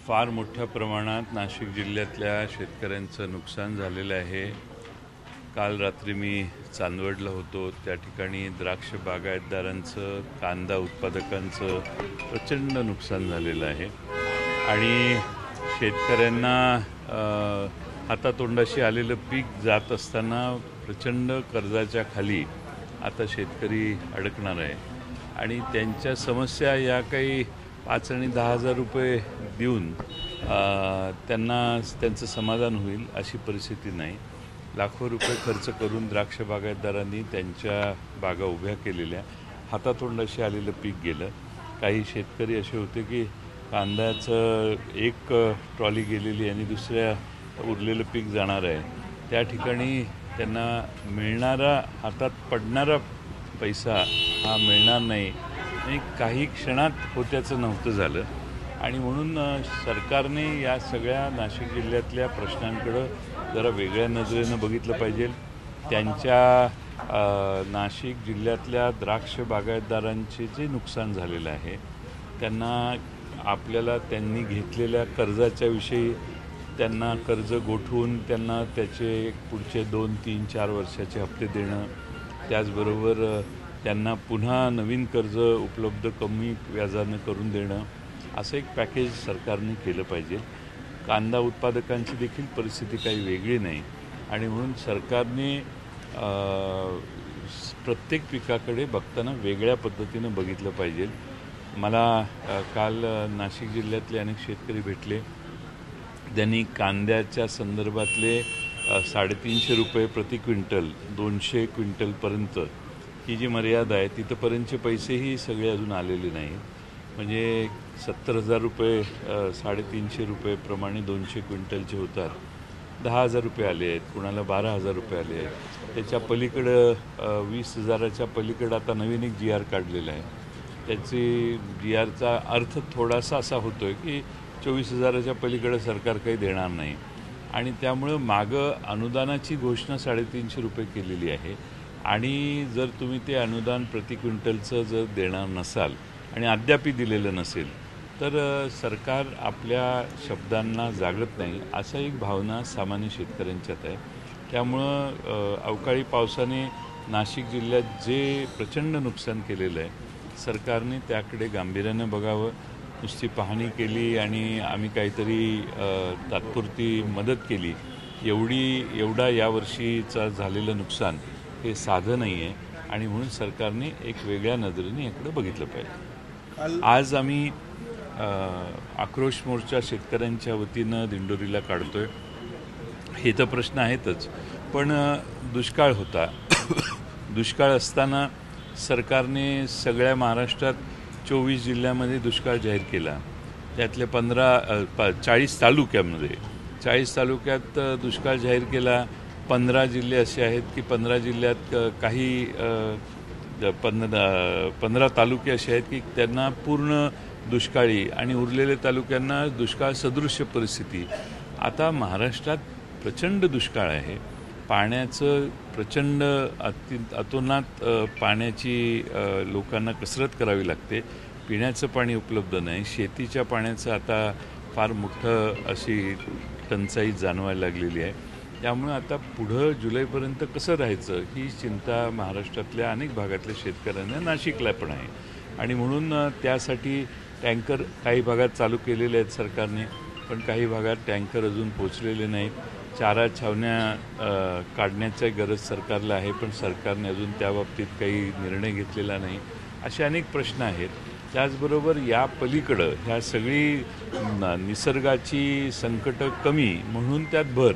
फार मोठ्या प्रमाणात नाशिक जिल्ह्यातल्या शेतकऱ्यांचं नुकसान झालेलं आहे। काल रात्री मी चांदवडला होतो, त्या ठिकाणी द्राक्ष बागायतदारांचं, कांदा उत्पादकांचं प्रचंड नुकसान झालेलं आहे आणि शेतकऱ्यांना हातातोंडाशी आलेलं पीक जात असताना प्रचंड कर्जाच्या खाली आता शेतकरी अडकणार आहे आणि त्यांच्या समस्या या काही 5 आणि 10 हजार रुपये देऊन त्यांना त्यांचं समाधान होईल अशी परिस्थिती नाही। लाखो रुपये खर्च करून द्राक्ष बागायतदारांनी त्यांच्या बागा उभ्या केलेल्या, हातातोंडाशी आलेलं पीक गेलं। काही शेतकरी असे होते की कांद्याचं एक ट्रॉली गेलेली आणि दुसऱ्या उरलेलं पीक जाणार आहे, त्या ठिकाणी त्यांना मिळणारा, हातात पडणारा पैसा हा मिळणार नाही आणि काही क्षणात होत्याचं नव्हतं झालं आणि म्हणून सरकारने या सगळ्या नाशिक जिल्ह्यातल्या प्रश्नांकडं जरा वेगळ्या नजरेनं बघितलं पाहिजे। त्यांच्या नाशिक जिल्ह्यातल्या द्राक्ष बागायतदारांचे जे नुकसान झालेलं आहे त्यांना आपल्याला त्यांनी घेतलेल्या कर्जाच्या विषयी त्यांना कर्ज गोठवून त्यांना त्याचे पुढचे 2, 3, 4 वर्षाचे हप्ते देणं, त्याचबरोबर त्यांना पुन्हा नवीन कर्ज उपलब्ध कमी व्याजानं करून देणं, असं एक पॅकेज सरकारने केलं पाहिजे। कांदा उत्पादकांची देखील परिस्थिती काही वेगळी नाही आणि म्हणून सरकारने प्रत्येक पिकाकडे बघताना वेगळ्या पद्धतीनं बघितलं पाहिजे। मला काल नाशिक जिल्ह्यातले अनेक शेतकरी भेटले, त्यांनी कांद्याच्या संदर्भातले 350 रुपये प्रति क्विंटल 200 क्विंटलपर्यंत ही जी मर्यादा आहे तिथंपर्यंतचे पैसेही सगळे अजून आलेले नाहीत। म्हणजे 70,000 रुपये 350 रुपये प्रमाणे 200 क्विंटलचे होतात, 10,000 रुपये आले आहेत, कुणाला 12,000 रुपये आले आहेत। त्याच्या पलीकडं 20,000च्या पलीकडं आता नवीन एक GR काढलेला आहे। त्याची GRचा अर्थ थोडासा असा होतो आहे की 24,000च्या पलीकडे सरकार काही देणार नाही आणि त्यामुळं मागं अनुदानाची घोषणा 350 रुपये केलेली आहे आणि जर तुम्ही ते अनुदान प्रति क्विंटलचं जर देणार नसाल आणि अद्यापही दिलेलं नसेल तर सरकार आपल्या शब्दांना जागत नाही, असा एक भावना सामान्य शेतकऱ्यांच्यात आहे। त्यामुळं अवकाळी पावसाने नाशिक जिल्ह्यात जे प्रचंड नुकसान केलेलं आहे सरकारने त्याकडे गांभीर्यानं बघावं। नुसती पाहणी केली आणि आम्ही काहीतरी तात्पुरती मदत केली एवढा यावर्षीचा झालेलं नुकसान हे साधं नाही आहे आणि म्हणून सरकारने एक वेगळ्या नजरेने याकडे बघितलं पाहिजे। आज आम्ही आक्रोश मोर्चा शेतकऱ्यांच्या वतीनं दिंडोरीला काढतोय। हे तर प्रश्न आहेतच, पण दुष्काळ होता दुष्काळ असताना सरकारने सगळ्या महाराष्ट्रात 24 जिल्ह्यामध्ये दुष्काळ जाहीर केला। त्यातल्या 40 तालुक्यात दुष्काळ जाहीर केला। 15 जिल्हे असे आहेत की 15 जिल्ह्यात काही 15 तालुके असे आहेत की त्यांना पूर्ण दुष्काळी आणि उरलेल्या तालुक्यांना दुष्काळ सदृश्य परिस्थिती। आता महाराष्ट्रात प्रचंड दुष्काळ आहे, पाण्याचं प्रचंड अतोनात पाण्याची लोकांना कसरत करावी लागते, पिण्याचं पाणी उपलब्ध नाही, शेतीच्या पाण्याचं आता फार मोठं अशी टंचाई जाणवायला लागलेली आहे। त्यामुळे आता पुढं जुलैपर्यंत कसं राहायचं ही चिंता महाराष्ट्रातल्या अनेक भागातल्या शेतकऱ्यांना, नाशिकला पण आहे आणि म्हणून त्यासाठी टँकर काही भागात चालू केलेले आहेत सरकारने, पण काही भागात टँकर अजून पोचलेले नाहीत। चारा छावण्या काढण्याची गरज सरकारला आहे, पण सरकारने अजून त्याबाबतीत काही निर्णय घेतलेला नाही। असे अनेक प्रश्न आहेत। त्याचबरोबर या पलीकडं ह्या सगळी निसर्गाची संकटं कमी म्हणून त्यात भर,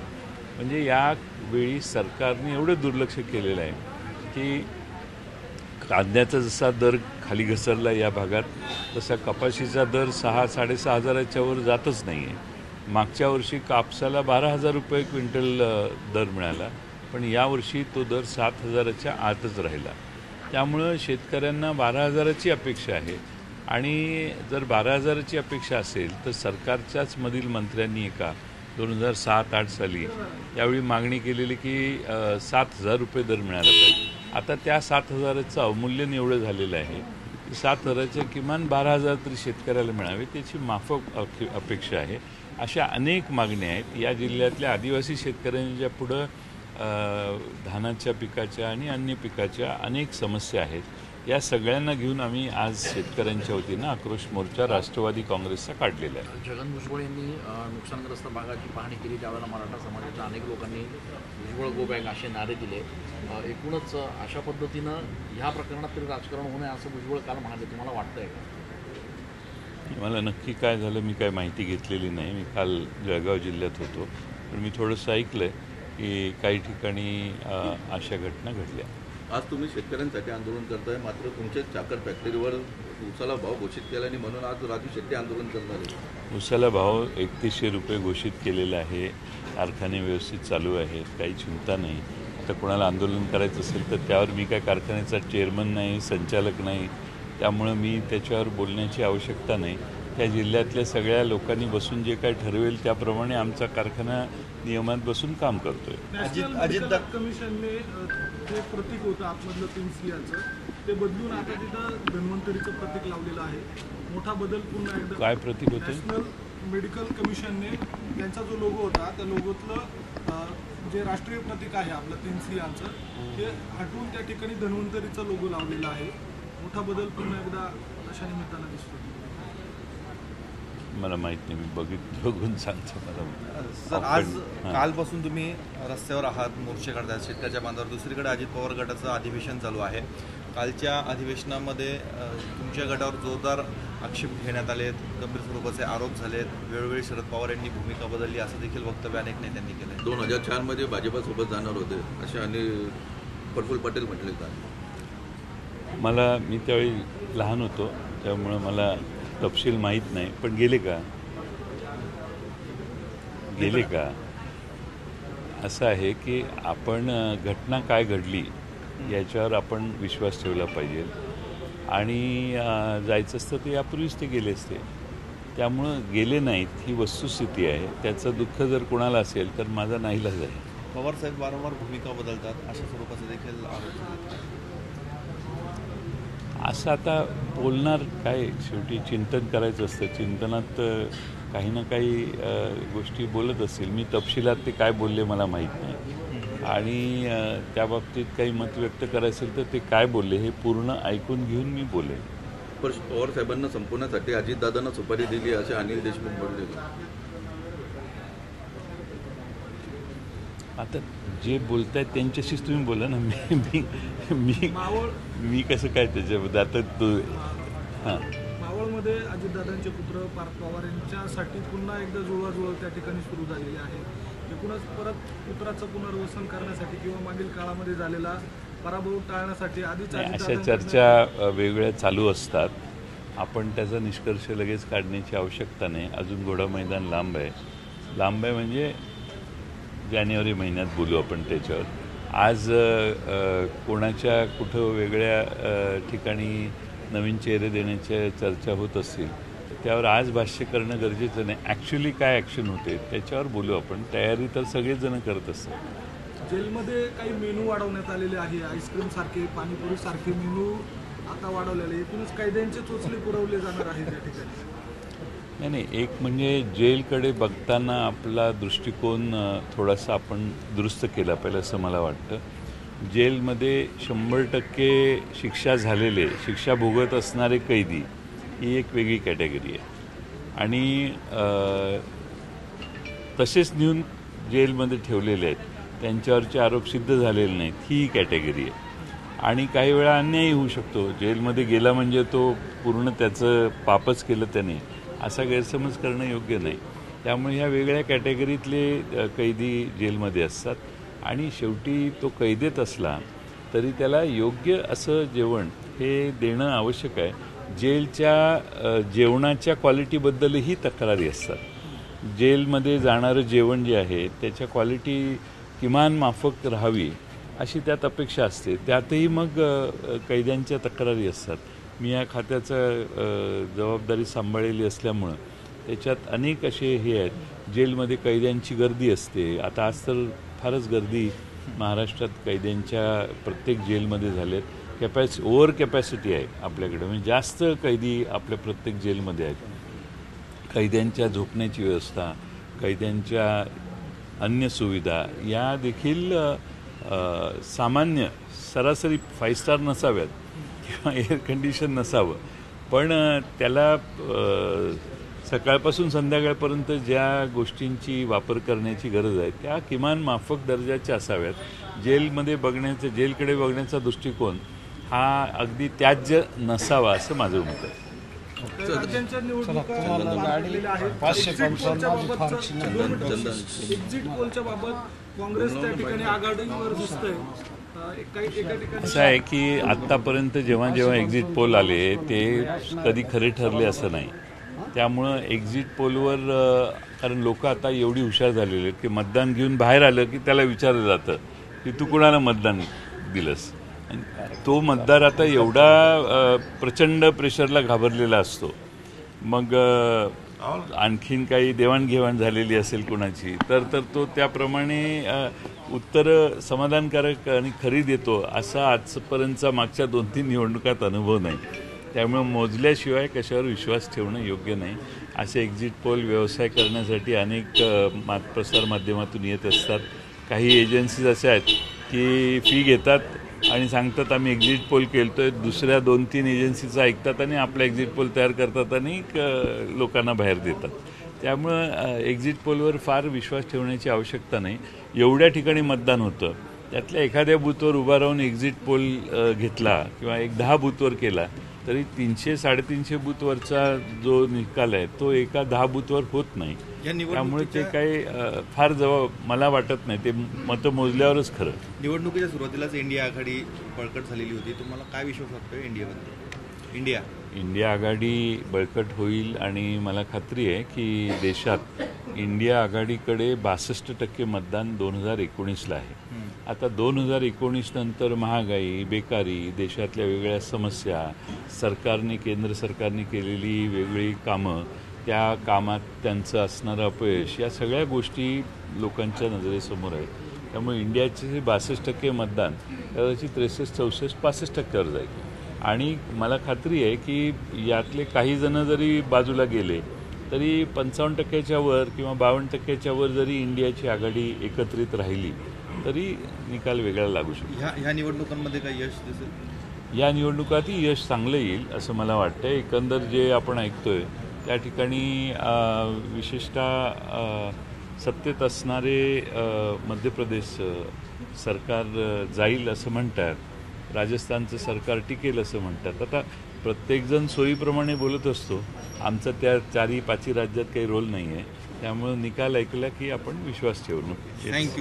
म्हणजे यावेळी सरकारने एवढं दुर्लक्ष केलेलं आहे की कांद्याचा जसा दर खाली घसरला या भागात, तसा कपाशीचा दर 6-6.5 हजाराच्या वर जातच नाही आहे। मागच्या वर्षी कापसाला 12,000 रुपये क्विंटल दर मिळाला, पण यावर्षी तो दर 7,000च्या आतच राहिला। त्यामुळं शेतकऱ्यांना 12,000ची अपेक्षा आहे आणि जर 12,000ची अपेक्षा असेल तर सरकारच्याच मधील मंत्र्यांनी 2007-08 साली यावेळी मागणी केलेली की 7,000 रुपये दर मिळाला पाहिजे। आता त्या 7,000चं अवमूल्यन एवढं झालेलं आहे 7,000च्या किमान 12,000 तरी शेतकऱ्याला मिळावे त्याची माफक अपेक्षा आहे. अशा अनेक मागण्या आहेत. या जिल्ह्यातल्या आदिवासी शेतकऱ्यांच्या पुढं धानाच्या पिकाच्या आणि अन्य पिकाच्या अनेक समस्या आहेत. या सगळ्यांना घेऊन आम्ही आज शेतकऱ्यांच्या वतीनं आक्रोश मोर्चा राष्ट्रवादी काँग्रेसचा काढलेला आहे. छगन भुजबळ यांनी नुकसानग्रस्त भागाची पाहणी केली, त्यावेळेला मराठा समाजाच्या अनेक लोकांनी भुजबळ गो बॅक असे नारे दिले. एकूणच अशा पद्धतीनं ह्या प्रकरणात तरी राजकारण होणे असं भुजबळ काल म्हणाले. तुम्हाला वाटतंय का? मला नक्की काय झालं मी काय माहिती घेतलेली नाही. मी काल जळगाव जिल्ह्यात होतो, पण मी थोडंसं ऐकलं आहे की काही ठिकाणी अशा घटना घडल्या. आज तुम्ही शेतकऱ्यांसाठी आंदोलन करताय, मात्र तुमच्या चाकर फॅक्टरीवर उसाला भाव घोषित केला आणि म्हणून आज राजू शेट्टी आंदोलन करणार आहे. उसाला भाव 3100 रुपये घोषित केलेला आहे. कारखाने व्यवस्थित चालू आहेत, काही चिंता नाही. आता कोणाला आंदोलन करायचं असेल तर त्यावर मी काय कारखान्याचा चेअरमन नाही, संचालक नाही, त्यामुळं मी त्याच्यावर बोलण्याची आवश्यकता नाही. त्या जिल्ह्यातल्या सगळ्या लोकांनी बसून जे काय ठरवेल त्याप्रमाणे आमचा कारखाना नियमात बसून काम करतोय. अजित कमिशनने जे प्रतीक होतं आतमधलं 3 सिंहाचं ते बदलून आता तिथं धन्वंतरीचं प्रतीक लावलेलं आहे. मोठा बदल पुन्हा एकदा. काय प्रतीक होतं? नॅशनल मेडिकल कमिशनने त्यांचा जो लोगो होता त्या लोगोतलं जे राष्ट्रीय प्रतीक आहे आपलं 3 सिंहाचं ते हटवून त्या ठिकाणी धन्वंतरीचा लोगो लावलेला आहे. मोठा बदल पुन्हा एकदा अशा निमित्तानं दिसतो. मला माहीत नाही, मी बघून सांगतो. मला सर, आज कालपासून तुम्ही रस्त्यावर आहात, मोर्चे काढताय शेतकऱ्याच्या बांधावर. दुसरीकडे अजित पवार गटाचं अधिवेशन चालू आहे. कालच्या अधिवेशनामध्ये तुमच्या गटावर जोरदार आक्षेप घेण्यात आलेत, गंभीर स्वरूपाचे आरोप झालेत. वेळोवेळी शरद पवार यांनी भूमिका बदलली असं देखील वक्तव्य अनेक नेत्यांनी केलं. 2004 मध्ये भाजपासोबत जाणार होते असे आणि प्रफुल्ल पटेल म्हटले का? मी त्यावेळी लहान होतो, त्यामुळं मला तपशील माहीत नाही. पण गेले का असं आहे की आपण घटना काय घडली याच्यावर आपण विश्वास ठेवला पाहिजे. आणि जायचं असतं ते यापूर्वीच ते गेले असते. त्यामुळं गेले नाहीत ही वस्तुस्थिती आहे. त्याचं दुःख जर कोणाला असेल तर माझा नाईलाज आहे. पवारसाहेब वारंवार भूमिका बदलतात अशा स्वरूपाचे देखील आरोप. असं आता बोलणार काय, शेवटी चिंतन करायचं असतं. चिंतनात काही ना काही गोष्टी बोलत असतील. मी तपशिलात ते काय बोलले मला माहीत नाही. आणि त्या बाबतीत काही मत व्यक्त करायचं असेल तर ते काय बोलले हे पूर्ण ऐकून घेऊन मी बोलेन. पण पवार साहेबांना संपवण्यासाठी अजितदादांना सुपारी दिली असे अनिल देशमुख बोलले. आता जे बोलतायत त्यांच्याशीच तुम्ही बोला ना. मी कसं काय त्याच्याबद्दल आता मावळमध्ये अजितदादांचे पुत्र पार्थ पवार यांच्यासाठी पुन्हा एकदा जुळवाजुळव त्या ठिकाणी सुरू झालेली आहे. एकूणच परत पुत्राचं पुनर्वसन करण्यासाठी किंवा मागील काळामध्ये झालेला पराभव टाळण्यासाठी आधीच अशा चर्चा वेगवेगळ्या चालू असतात. आपण त्याचा निष्कर्ष लगेच काढण्याची आवश्यकता नाही. अजून घोडा मैदान लांब आहे म्हणजे जानेवारी महिन्यात बोलू आपण त्याच्यावर. आज कोणाच्या कुठं वेगळ्या ठिकाणी नवीन चेहरे देण्याच्या चर्चा होत असतील त्यावर आज भाष्य करणं गरजेचं नाही. ॲक्च्युली काय ॲक्शन होते त्याच्यावर बोलू आपण. तयारी तर सगळेच जण करत असतात. जेलमध्ये काही मेनू वाढवण्यात आलेले आहे. आईस्क्रीमसारखे, पाणीपुरीसारखे मेनू आता वाढवलेले. एकूणच कैद्यांचे चोचले पुरवले जाणार आहे त्या ठिकाणी. नाही, एक म्हणजे जेलकडे बघताना आपला दृष्टिकोन थोडासा आपण दुरुस्त केला पाहिजे असं मला वाटतं. जेलमध्ये 100% शिक्षा झालेले, शिक्षा भोगत असणारे कैदी ही एक वेगळी कॅटेगरी आहे. आणि तसेच नेऊन जेलमध्ये ठेवलेले आहेत, त्यांच्यावरचे आरोप सिद्ध झालेले नाहीत, ही कॅटेगरी आहे. आणि काही वेळा अन्यायही होऊ शकतो. जेलमध्ये गेला म्हणजे तो पूर्ण त्याचं पापच केलं त्याने, असा गैरसमज करणं योग्य नाही. त्यामुळे ह्या वेगळ्या कॅटेगरीतले कैदी जेलमध्ये असतात. आणि शेवटी तो कैदेत असला तरी त्याला योग्य असं जेवण हे देणं आवश्यक आहे. जेलच्या जेवणाच्या क्वालिटीबद्दलही तक्रारी असतात. जेलमध्ये जाणारं जेवण जे आहे त्याच्या क्वालिटी किमान माफक राहावी अशी त्यात अपेक्षा असते. त्यातही मग कैद्यांच्या तक्रारी असतात. मी या खात्याचं जबाबदारी सांभाळलेली असल्यामुळं त्याच्यात अनेक असे हे आहेत. जेलमध्ये कैद्यांची गर्दी असते. आता आज तर फारच गर्दी महाराष्ट्रात कैद्यांच्या प्रत्येक जेलमध्ये झाल्यात. ओव्हर कॅपॅसिटी आहे आपल्याकडे, म्हणजे जास्त कैदी आपल्या प्रत्येक जेलमध्ये आहेत. कैद्यांच्या झोपण्याची व्यवस्था, कैद्यांच्या अन्य सुविधा या देखील सामान्य सरासरी 5 स्टार नसाव्यात किंवा एअर कंडिशन नसावं, पण त्याला सकाळपासून संध्याकाळपर्यंत ज्या गोष्टींची वापर करण्याची गरज आहे त्या किमान माफक दर्जाच्या असाव्यात. जेलकडे बघण्याचा दृष्टिकोन हा अगदी त्याज्य नसावा असं माझं मत आहे. राज्यांच्या निवडणुका पार पडलेल्या आहेत. एक्झिट पोलच्या बाबत काँग्रेस त्या ठिकाणी आघाडीवर दिसतंय. एका ठिकाणी असं आहे की आत्तापर्यंत जेव्हा जेव्हा एक्झिट पोल आले ते कधी खरे ठरले असं नाही. त्यामुळं एक्झिट पोलवर कारण लोक आता एवढी हुशार झालेली आहेत की मतदान घेऊन बाहेर आलं की त्याला विचारलं जातं की तू कुणाला मतदान दिलंस. तो मतदार आता एवढा प्रचंड प्रेशरला घाबरलेला असतो. मग आणखीन काही देवाणघेवाण झालेली असेल कुणाची तर तो त्याप्रमाणे उत्तर समाधानकारक आणि खरी देतो असा आजपर्यंतचा मागच्या 2-3 निवडणुकात अनुभव नाही. त्यामुळे मोजल्याशिवाय कशावर विश्वास ठेवणं योग्य नाही. असे एक्झिट पोल व्यवसाय करण्यासाठी अनेक प्रसार माध्यमातून येत असतात. काही एजन्सीज अशा आहेत की फी घेतात आणि सांगतात आम्ही एक्झिट पोल केलतोय, दुसऱ्या 2-3 एजन्सीचं ऐकतात आणि आपला एक्झिट पोल तयार करतात आणि लोकांना बाहेर देतात. त्यामुळं एक्झिट पोलवर फार विश्वास ठेवण्याची आवश्यकता नाही. एवढ्या ठिकाणी मतदान होतं, त्यातल्या एखाद्या बूथवर उभा राहून एक्झिट पोल घेतला किंवा 10 बूथवर केला तरी 300-350 बूथवरचा जो निकाल आहे तो एका 10 बूथवर होत नाही. त्यामुळे ते काही फार मला वाटत नाही. ते मतं मोजल्यावरच खरं. निवडणुकीच्या सुरुवातीलाच इंडिया आघाडी बळकट झालेली होती. तुम्हाला काय विश्वास वाटतोय इंडियाबद्दल? इंडिया आघाडी बळकट होईल आणि मला खात्री आहे की देशात इंडिया आघाडीकडे 62% मतदान 2019ला आहे. आता 2019 नंतर महागाई, बेकारी, देशातल्या वेगळ्या समस्या, केंद्र सरकारने केलेली वेगळी कामं, त्या कामात त्यांचं असणारं अपयश, या सगळ्या गोष्टी लोकांच्या नजरेसमोर आहेत. त्यामुळे इंडियाचे 62% मतदान कदाचित 63-64-65%वर जाईल. आणि मला खात्री आहे की यातले काही जण जरी बाजूला गेले तरी 55%च्या वर किंवा 52%च्या वर जरी इंडियाची आघाडी एकत्रित राहिली तरी निकाल वेगळा लागू शकतो. ह्या निवडणुकांमध्ये काही यश दिसेल? या निवडणुकातही यश चांगलं येईल असं मला वाटतं. एकंदर जे आपण ऐकतोय त्या ठिकाणी विशेषतः सत्तेत असणारे मध्य प्रदेश सरकार जाईल असं म्हणतात, राजस्थानचं सरकार टिकेल असं म्हणतात. आता प्रत्येकजण सोयीप्रमाणे बोलत असतो. आमचा त्या 4-5 राज्यात काही रोल नाही आहे. त्यामुळे निकाल ऐकला की आपण विश्वास ठेवणं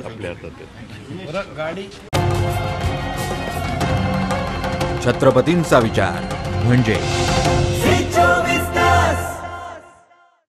आपल्या हातात आहे. छत्रपतींचा विचार म्हणजे